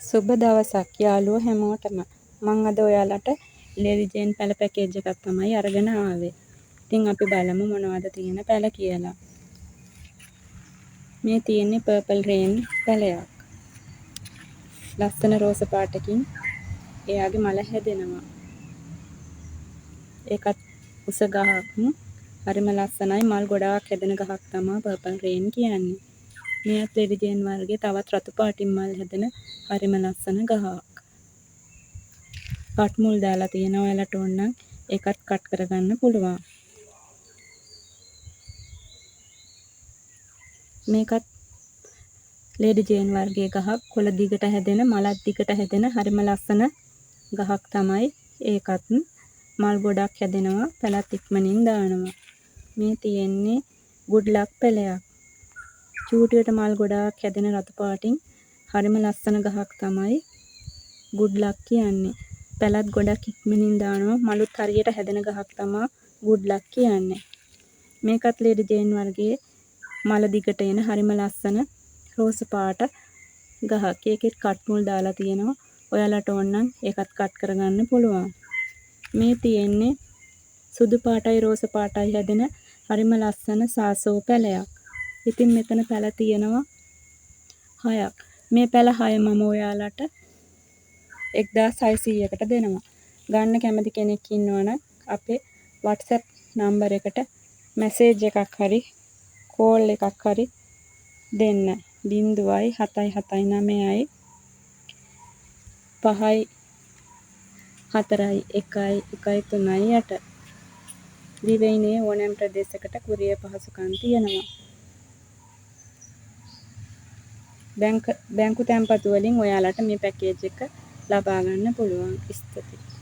සුබ දවසක් යාළුවෝ හැමෝටම. මං අද ඔයාලට ලේඩි ජේන් පැළ පැකේජ් එකක් තමයි අරගෙන ආවේ. ඉතින් අපි බලමු මොනවද තියෙන පැළ කියලා. මේ තියෙන්නේ පර්පල් රේන් පැළයක්. ලස්සන රෝස පාටකින් එයාගේ මල හැදෙනවා. ඒකත් උස ගහක්. හරිම ලස්සනයි. මල් ගොඩාක් හැදෙන ගහක් තමයි පර්පල් රේන් කියන්නේ. මෙයත් ලේඩි ජේන් වර්ගයේ තවත් රතු පාටින් මල් හැදෙන හරිම ලස්සන ගහක්. කට් මුල් දාලා තියෙනවා. ඔයාලට ඕන නම් ඒකත් කට් කරගන්න පුළුවන්. මේකත් ලේඩි ජේන් වර්ගයේ ගහක්. කොළ දිගට හැදෙන, මලත් දිගට හැදෙන හරිම ලස්සන ගහක් තමයි. ඒකත් මල් ගොඩක් හැදෙනවා. පැලත් ඉක්මනින් දානවා. මේ තියෙන්නේ good luck පැළයක්. චූටියට මල් ගොඩාක් හැදෙන රතු පාටින් හරිම ලස්සන ගහක් තමයි good luck කියන්නේ. පැලත් ගොඩක් ඉක්මනින් දානවා. මලුත් හරියට හැදෙන ගහක් තමයි good luck කියන්නේ. මේකත් ලේඩි ජේන් වර්ගයේ මල දිගට එන හරිම ලස්සන රෝස පාට ගහක්. ඒකෙත් කට් මුල් දාලා තියෙනවා. ඔයාලට ඕන නම් ඒකත් කට් කරගන්න පුළුවන්. මේ තියෙන්නේ සුදු පාටයි රෝස පාටයි හැදෙන හරිම ලස්සන සාසෝ පැළයක්. ඉතින් මෙතන පැළ තියෙනවා 6ක්. මේ පැළ 6 මම ඔයාලට 1600කට දෙනවා. ගන්න කැමති කෙනෙක් ඉන්නවනම් අපේ WhatsApp නම්බර් එකට මැසේජ් එකක් හරි කෝල් එකක් හරි දෙන්න. 0779 5 4 1 1 3 8. දිවයිනේ ඕනෑම ප්‍රදේශයකට කුරියර් පහසුකම් තියෙනවා. බැංකු තැන්පතු වලින් ඔයාලට මේ පැකේජ් එක ලබා ගන්න පුළුවන්. ස්තුතියි.